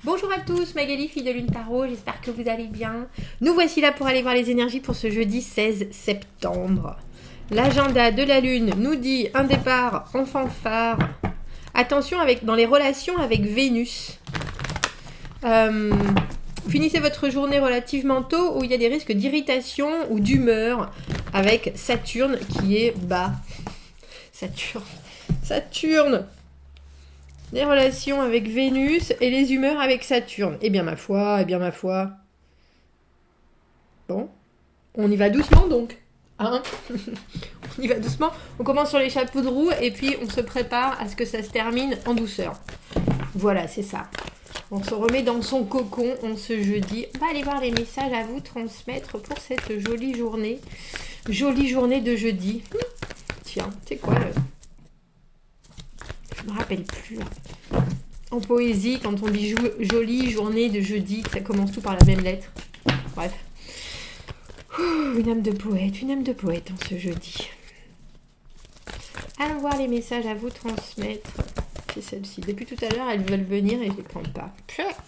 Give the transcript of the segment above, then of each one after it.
Bonjour à tous, Magali, fille de Lune Tarot, j'espère que vous allez bien. Nous voici là pour aller voir les énergies pour ce jeudi 16 septembre. L'agenda de la Lune nous dit un départ en fanfare. Attention dans les relations avec Vénus. Finissez votre journée relativement tôt où il y a des risques d'irritation ou d'humeur avec Saturne qui est bas. Saturne. Les relations avec Vénus et les humeurs avec Saturne. Eh bien ma foi. Bon, on y va doucement donc. Hein. On y va doucement. On commence sur les chapeaux de roue et puis on se prépare à ce que ça se termine en douceur. Voilà, c'est ça. On se remet dans son cocon en ce jeudi. On va aller voir les messages à vous transmettre pour cette jolie journée. Jolie journée de jeudi. Tiens, c'est quoi je me rappelle plus. En poésie, quand on dit jolie journée de jeudi, ça commence tout par la même lettre. Bref. Une âme de poète en ce jeudi. Allons voir les messages à vous transmettre. C'est celle-ci. Depuis tout à l'heure, elles veulent venir et je les prends pas.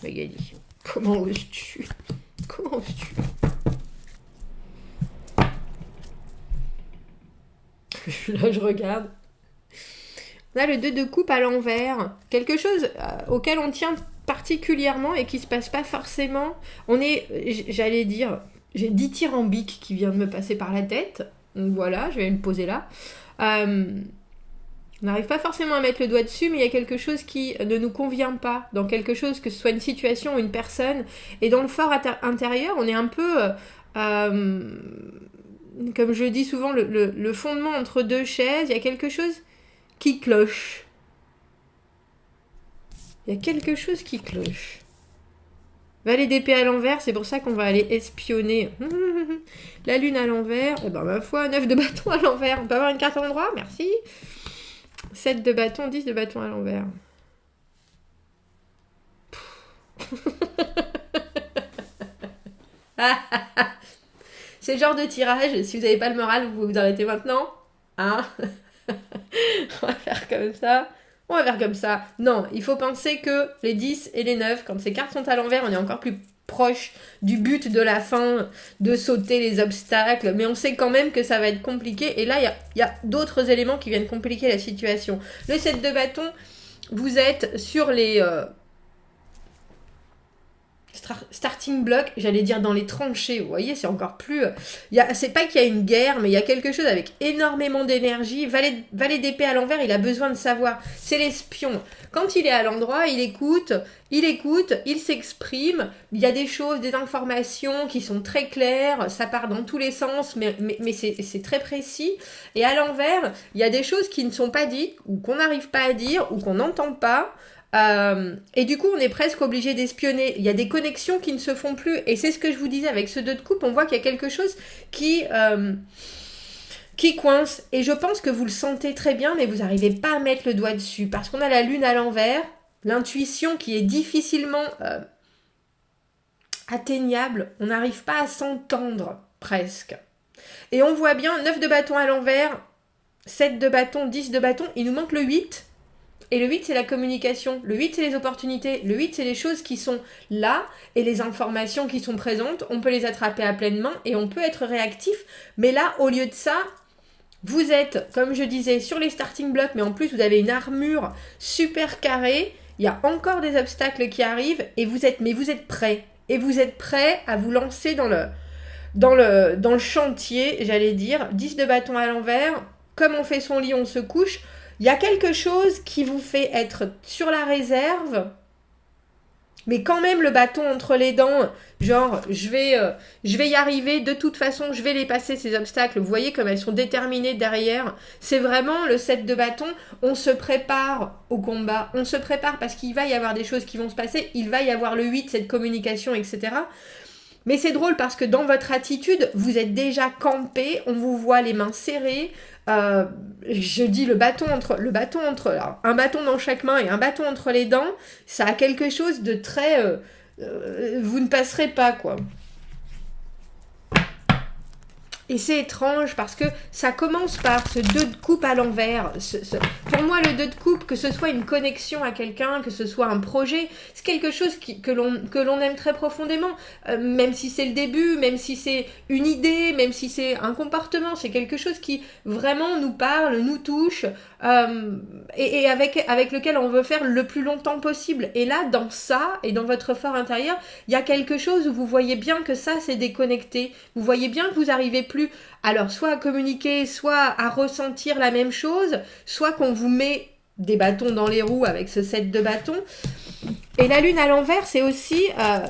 Magali, comment oses-tu? Là, je regarde. On a le 2 de coupe à l'envers. Quelque chose auquel on tient particulièrement et qui se passe pas forcément. J'ai dithyrambique qui vient de me passer par la tête. Donc voilà, je vais le poser là. On n'arrive pas forcément à mettre le doigt dessus, mais il y a quelque chose qui ne nous convient pas. Dans quelque chose, que ce soit une situation ou une personne. Et dans le fort intérieur, on est un peu... comme je dis souvent, le fondement entre deux chaises. Il y a quelque chose qui cloche. Il y a quelque chose qui cloche. Valet d'épée à l'envers, c'est pour ça qu'on va aller espionner. La lune à l'envers. Eh ben ma foi, 9 de bâton à l'envers. On peut avoir une carte à l'endroit, merci. 7 de bâton, 10 de bâton à l'envers. C'est le genre de tirage, si vous n'avez pas le moral, vous vous arrêtez maintenant. Hein? On va faire comme ça. Non, il faut penser que les 10 et les 9, quand ces cartes sont à l'envers, on est encore plus proche du but de la fin, de sauter les obstacles. Mais on sait quand même que ça va être compliqué. Et là, il y a d'autres éléments qui viennent compliquer la situation. Le 7 de bâton, vous êtes sur les... starting block, j'allais dire dans les tranchées, vous voyez, c'est encore plus... c'est pas qu'il y a une guerre, mais il y a quelque chose avec énormément d'énergie. Valet d'épée à l'envers, il a besoin de savoir. C'est l'espion. Quand il est à l'endroit, il écoute, il s'exprime. Il y a des choses, des informations qui sont très claires, ça part dans tous les sens, mais c'est très précis. Et à l'envers, il y a des choses qui ne sont pas dites, ou qu'on n'arrive pas à dire, ou qu'on n'entend pas. Et du coup on est presque obligé d'espionner. Il y a des connexions qui ne se font plus, et c'est ce que je vous disais avec ce 2 de coupe. On voit qu'il y a quelque chose qui coince, et je pense que vous le sentez très bien, mais vous n'arrivez pas à mettre le doigt dessus parce qu'on a la lune à l'envers, l'intuition qui est difficilement atteignable. On n'arrive pas à s'entendre presque, et on voit bien 9 de bâton à l'envers, 7 de bâton, 10 de bâton. Il nous manque le 8. Et le 8, c'est la communication. Le 8, c'est les opportunités. Le 8, c'est les choses qui sont là et les informations qui sont présentes. On peut les attraper à pleine main et on peut être réactif. Mais là, au lieu de ça, vous êtes, comme je disais, sur les starting blocks, mais en plus, vous avez une armure super carrée. Il y a encore des obstacles qui arrivent et vous êtes prêts. Et vous êtes prêts à vous lancer dans le chantier, j'allais dire. 10 de bâton à l'envers. Comme on fait son lit, on se couche. Il y a quelque chose qui vous fait être sur la réserve, mais quand même le bâton entre les dents, genre je vais y arriver, de toute façon je vais les passer ces obstacles. Vous voyez comme elles sont déterminées derrière. C'est vraiment le 7 de bâton. On se prépare au combat, on se prépare parce qu'il va y avoir des choses qui vont se passer, il va y avoir le 8, cette communication, etc. Mais c'est drôle parce que dans votre attitude, vous êtes déjà campé, on vous voit les mains serrées. Je dis un bâton dans chaque main et un bâton entre les dents, ça a quelque chose de très... vous ne passerez pas, quoi. Et c'est étrange parce que ça commence par ce 2 de coupe à l'envers. Pour moi, le 2 de coupe, que ce soit une connexion à quelqu'un, que ce soit un projet, c'est quelque chose que l'on aime très profondément. Même si c'est le début, même si c'est une idée, même si c'est un comportement, c'est quelque chose qui vraiment nous parle, nous touche, et avec lequel on veut faire le plus longtemps possible. Et là, dans ça, et dans votre fort intérieur, il y a quelque chose où vous voyez bien que ça, c'est déconnecté. Vous voyez bien que vous arrivez plus, alors soit à communiquer, soit à ressentir la même chose, soit qu'on vous met des bâtons dans les roues avec ce set de bâtons. Et la lune à l'envers, c'est aussi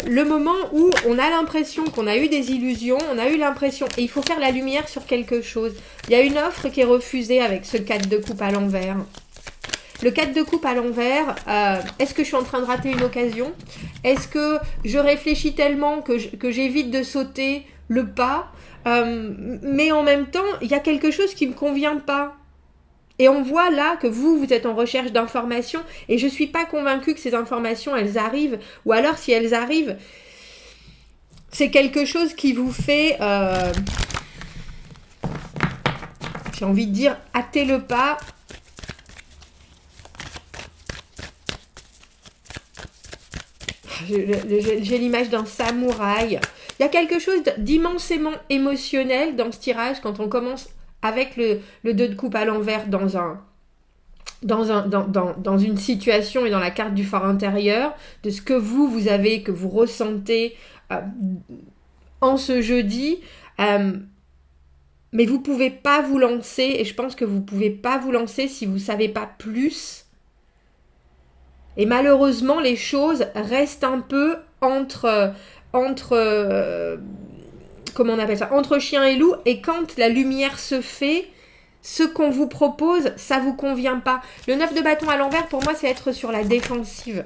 le moment où on a l'impression qu'on a eu des illusions, on a eu l'impression, et il faut faire la lumière sur quelque chose. Il y a une offre qui est refusée avec ce 4 de coupe à l'envers. Le 4 de coupe à l'envers, est-ce que je suis en train de rater une occasion? Est-ce que je réfléchis tellement que j'évite de sauter le pas? Mais en même temps, il y a quelque chose qui ne me convient pas. Et on voit là que vous êtes en recherche d'informations et je ne suis pas convaincue que ces informations, elles arrivent. Ou alors, si elles arrivent, c'est quelque chose qui vous fait, j'ai envie de dire, hâter le pas. J'ai l'image d'un samouraï. Il y a quelque chose d'immensément émotionnel dans ce tirage quand on commence avec le 2 de coupe à l'envers dans une situation et dans la carte du fort intérieur, de ce que vous avez, que vous ressentez en ce jeudi. Mais vous ne pouvez pas vous lancer, et je pense que vous ne pouvez pas vous lancer si vous ne savez pas plus. Et malheureusement, les choses restent un peu entre comment on appelle ça, entre chien et loup, et quand la lumière se fait, ce qu'on vous propose, ça vous convient pas. Le 9 de bâton à l'envers, pour moi, c'est être sur la défensive.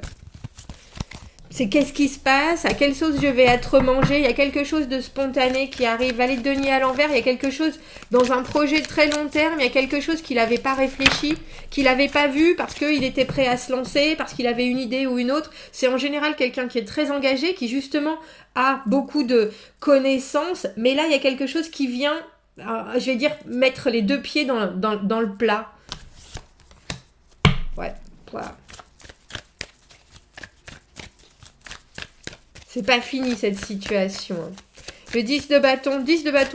C'est qu'est-ce qui se passe, à quelle sauce je vais être mangée, il y a quelque chose de spontané qui arrive. Valet de denier à l'envers, il y a quelque chose dans un projet de très long terme, il y a quelque chose qu'il n'avait pas réfléchi, qu'il n'avait pas vu parce qu'il était prêt à se lancer, parce qu'il avait une idée ou une autre. C'est en général quelqu'un qui est très engagé, qui justement a beaucoup de connaissances, mais là il y a quelque chose qui vient, je vais dire, mettre les 2 pieds dans le plat. Ouais, voilà. C'est pas fini cette situation. Le 10 de bâton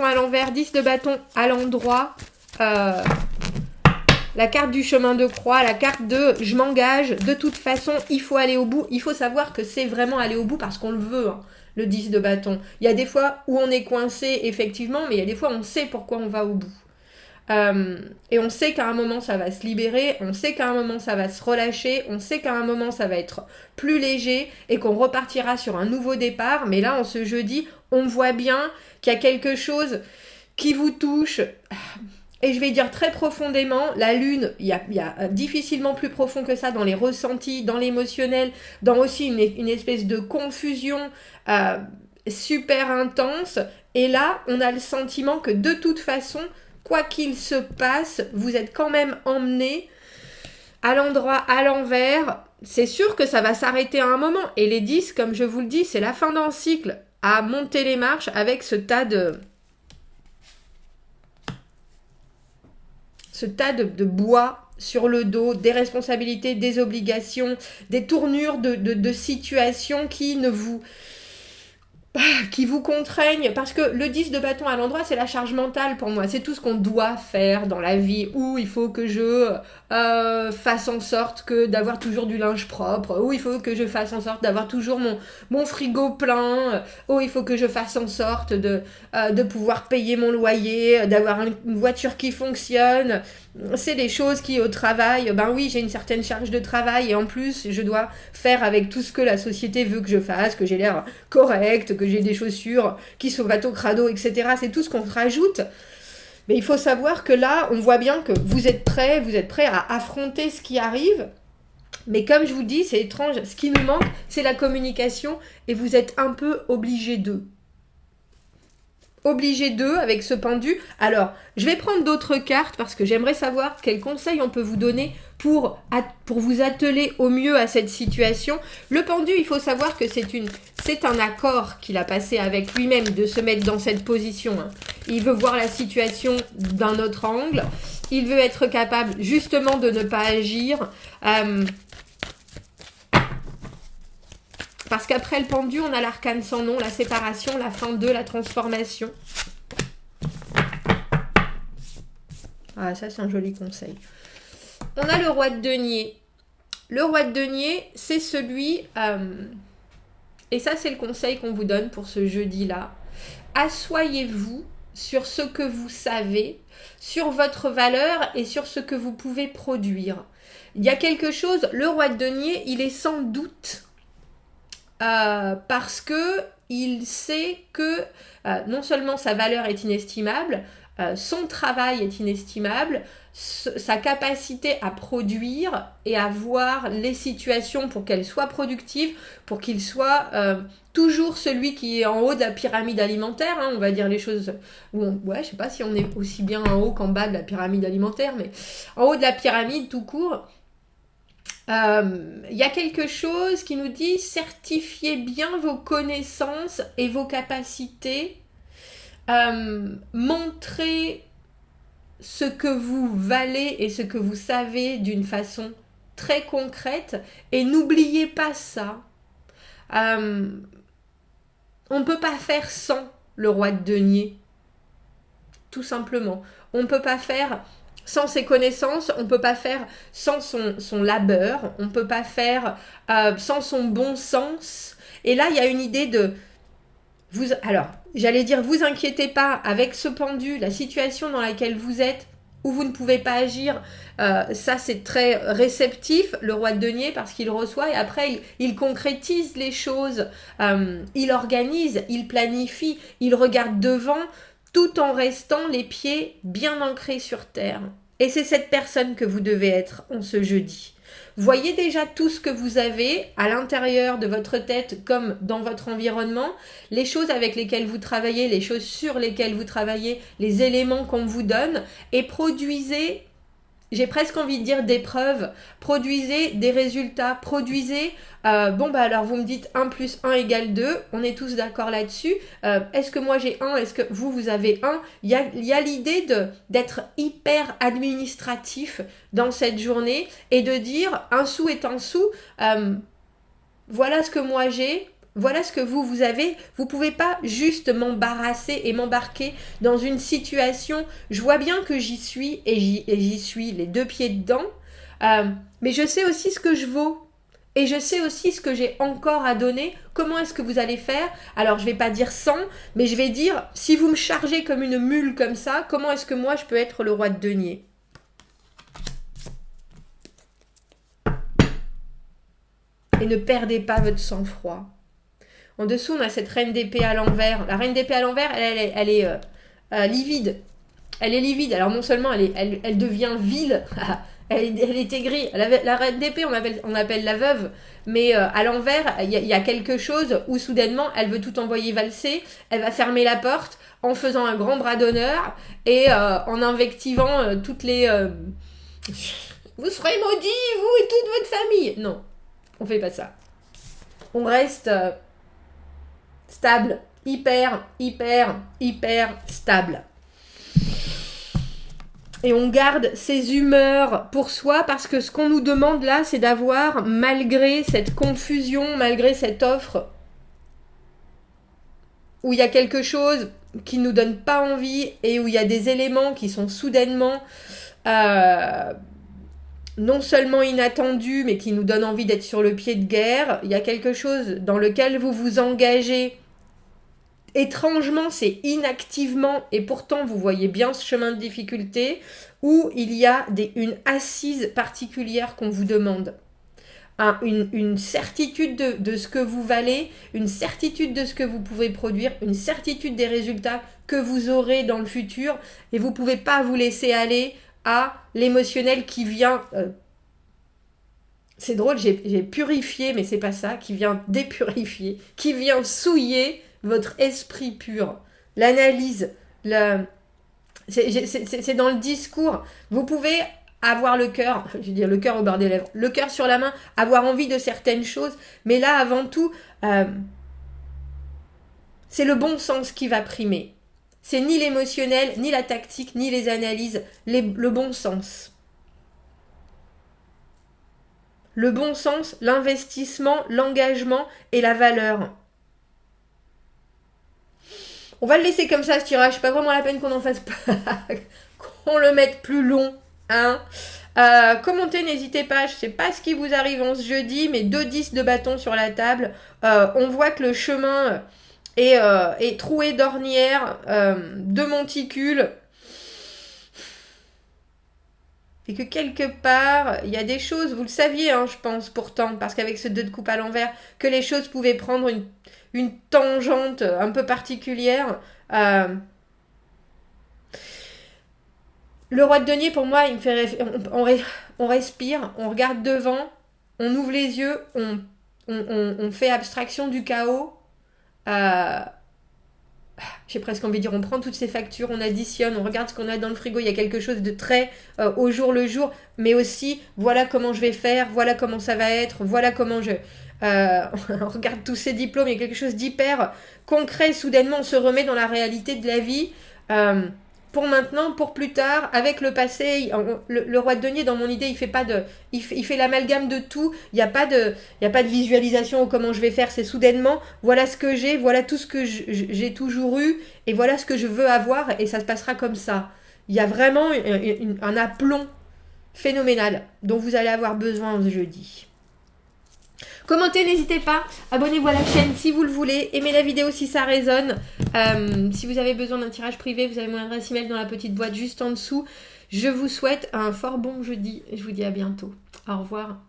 à l'envers, 10 de bâton à l'endroit. La carte du chemin de croix, la carte de je m'engage. De toute façon, il faut aller au bout. Il faut savoir que c'est vraiment aller au bout parce qu'on le veut, hein, le 10 de bâton. Il y a des fois où on est coincé, effectivement, mais il y a des fois où on sait pourquoi on va au bout. Et on sait qu'à un moment ça va se libérer, on sait qu'à un moment ça va se relâcher, on sait qu'à un moment ça va être plus léger et qu'on repartira sur un nouveau départ. Mais là, en ce jeudi, on voit bien qu'il y a quelque chose qui vous touche. Et je vais dire très profondément, la lune, il y a difficilement plus profond que ça dans les ressentis, dans l'émotionnel, dans aussi une espèce de confusion super intense. Et là, on a le sentiment que de toute façon, quoi qu'il se passe, vous êtes quand même emmené à l'endroit, à l'envers. C'est sûr que ça va s'arrêter à un moment. Et les 10, comme je vous le dis, c'est la fin d'un cycle à monter les marches avec ce tas de bois sur le dos, des responsabilités, des obligations, des tournures de situations qui vous contraignent, parce que le 10 de bâton à l'endroit, c'est la charge mentale pour moi, c'est tout ce qu'on doit faire dans la vie, où il faut que je fasse en sorte d'avoir toujours du linge propre, où il faut que je fasse en sorte d'avoir toujours mon frigo plein, où il faut que je fasse en sorte de pouvoir payer mon loyer, d'avoir une voiture qui fonctionne. C'est des choses qui au travail, ben oui, j'ai une certaine charge de travail et en plus je dois faire avec tout ce que la société veut que je fasse, que j'ai l'air correct, que j'ai des chaussures qui sont bateau crado, etc. C'est tout ce qu'on se rajoute. Mais il faut savoir que là, on voit bien que vous êtes prêts à affronter ce qui arrive. Mais comme je vous dis, c'est étrange, ce qui nous manque, c'est la communication et vous êtes un peu obligés d'eux. obligé d'eux avec ce pendu. Alors, je vais prendre d'autres cartes parce que j'aimerais savoir quels conseils on peut vous donner pour vous atteler au mieux à cette situation. Le pendu, il faut savoir que c'est un accord qu'il a passé avec lui-même de se mettre dans cette position. Hein. Il veut voir la situation d'un autre angle. Il veut être capable justement de ne pas agir. Parce qu'après le pendu, on a l'arcane sans nom, la séparation, la fin de la transformation. Ah, ça, c'est un joli conseil. On a le roi de denier. Le roi de denier, c'est celui... et ça, c'est le conseil qu'on vous donne pour ce jeudi-là. Assoyez-vous sur ce que vous savez, sur votre valeur et sur ce que vous pouvez produire. Il y a quelque chose, le roi de denier, il est sans doute... parce que il sait que non seulement sa valeur est inestimable, son travail est inestimable, sa capacité à produire et à voir les situations pour qu'elles soient productives, pour qu'il soit toujours celui qui est en haut de la pyramide alimentaire, hein, on va dire les choses, ouais, je sais pas si on est aussi bien en haut qu'en bas de la pyramide alimentaire, mais en haut de la pyramide tout court. Y a quelque chose qui nous dit certifiez bien vos connaissances et vos capacités, montrez ce que vous valez et ce que vous savez d'une façon très concrète et n'oubliez pas ça. On ne peut pas faire sans le roi de denier, tout simplement. On ne peut pas faire sans ses connaissances, on ne peut pas faire sans son labeur, on ne peut pas faire sans son bon sens. Et là, il y a une idée de... Alors, j'allais dire, vous inquiétez pas, avec ce pendu, la situation dans laquelle vous êtes, où vous ne pouvez pas agir, ça c'est très réceptif, le roi de denier, parce qu'il reçoit et après il concrétise les choses, il organise, il planifie, il regarde devant, tout en restant les pieds bien ancrés sur terre. Et c'est cette personne que vous devez être en ce jeudi. Voyez déjà tout ce que vous avez à l'intérieur de votre tête comme dans votre environnement, les choses avec lesquelles vous travaillez, les choses sur lesquelles vous travaillez, les éléments qu'on vous donne et produisez, j'ai presque envie de dire des preuves, produisez des résultats, produisez, alors vous me dites 1 plus 1 égale 2, on est tous d'accord là-dessus, est-ce que moi j'ai 1, est-ce que vous avez 1, il y a l'idée d'être hyper administratif dans cette journée et de dire un sou est un sou, voilà ce que moi j'ai, voilà ce que vous avez. Vous pouvez pas juste m'embarrasser et m'embarquer dans une situation. Je vois bien que j'y suis et j'y suis les 2 pieds dedans. Mais je sais aussi ce que je vaux. Et je sais aussi ce que j'ai encore à donner. Comment est-ce que vous allez faire? Alors, je vais pas dire 100, mais je vais dire, si vous me chargez comme une mule comme ça, comment est-ce que moi, je peux être le roi de denier? Et ne perdez pas votre sang-froid. En dessous, on a cette reine d'épée à l'envers. La reine d'épée à l'envers, elle est livide. Elle est livide. Alors non seulement elle devient vile, elle est aigrie. La reine d'épée, on appelle la veuve. Mais à l'envers, il y a quelque chose où soudainement, elle veut tout envoyer valser. Elle va fermer la porte en faisant un grand bras d'honneur et en invectivant toutes les... vous serez maudits, vous et toute votre famille. Non, on fait pas ça. On reste... stable, hyper stable. Et on garde ses humeurs pour soi parce que ce qu'on nous demande là, c'est d'avoir, malgré cette confusion, malgré cette offre, où il y a quelque chose qui nous donne pas envie et où il y a des éléments qui sont soudainement non seulement inattendus, mais qui nous donnent envie d'être sur le pied de guerre. Il y a quelque chose dans lequel vous vous engagez. Étrangement, c'est inactivement, et pourtant vous voyez bien ce chemin de difficulté, où il y a une assise particulière qu'on vous demande. Une certitude de ce que vous valez, une certitude de ce que vous pouvez produire, une certitude des résultats que vous aurez dans le futur, et vous ne pouvez pas vous laisser aller à l'émotionnel qui vient... c'est drôle, j'ai purifié, mais c'est pas ça, qui vient dépurifier, qui vient souiller votre esprit pur. l'analyse, c'est dans le discours. Vous pouvez avoir le cœur, je veux dire le cœur au bord des lèvres, le cœur sur la main, avoir envie de certaines choses, mais là, avant tout, c'est le bon sens qui va primer. C'est ni l'émotionnel, ni la tactique, ni les analyses, le bon sens. Le bon sens, l'investissement, l'engagement et la valeur. On va le laisser comme ça ce tirage, pas vraiment la peine qu'on en fasse pas, qu'on le mette plus long, hein. Commentez, n'hésitez pas, je sais pas ce qui vous arrive en ce jeudi, mais 2 10 de bâton sur la table. On voit que le chemin est troué d'ornières, de monticules. Et que quelque part, il y a des choses, vous le saviez, hein, je pense, pourtant, parce qu'avec ce 2 de coupe à l'envers, que les choses pouvaient prendre une tangente un peu particulière. Le roi de denier, pour moi, il me fait on respire, on regarde devant, on ouvre les yeux, on fait abstraction du chaos. J'ai presque envie de dire, on prend toutes ces factures, on additionne, on regarde ce qu'on a dans le frigo, il y a quelque chose de très au jour le jour, mais aussi, voilà comment je vais faire, voilà comment ça va être, voilà comment on regarde tous ces diplômes, il y a quelque chose d'hyper concret, soudainement on se remet dans la réalité de la vie, pour maintenant, pour plus tard, avec le passé, le roi de denier, dans mon idée, il fait l'amalgame de tout. Il n'y a pas de visualisation ou comment je vais faire. C'est soudainement, voilà ce que j'ai, voilà tout ce que j'ai toujours eu, et voilà ce que je veux avoir, et ça se passera comme ça. Il y a vraiment un aplomb phénoménal dont vous allez avoir besoin ce jeudi. Commentez, n'hésitez pas, abonnez-vous à la chaîne si vous le voulez, aimez la vidéo si ça résonne. Si vous avez besoin d'un tirage privé, vous avez mon adresse email dans la petite boîte juste en dessous. Je vous souhaite un fort bon jeudi, je vous dis à bientôt. Au revoir.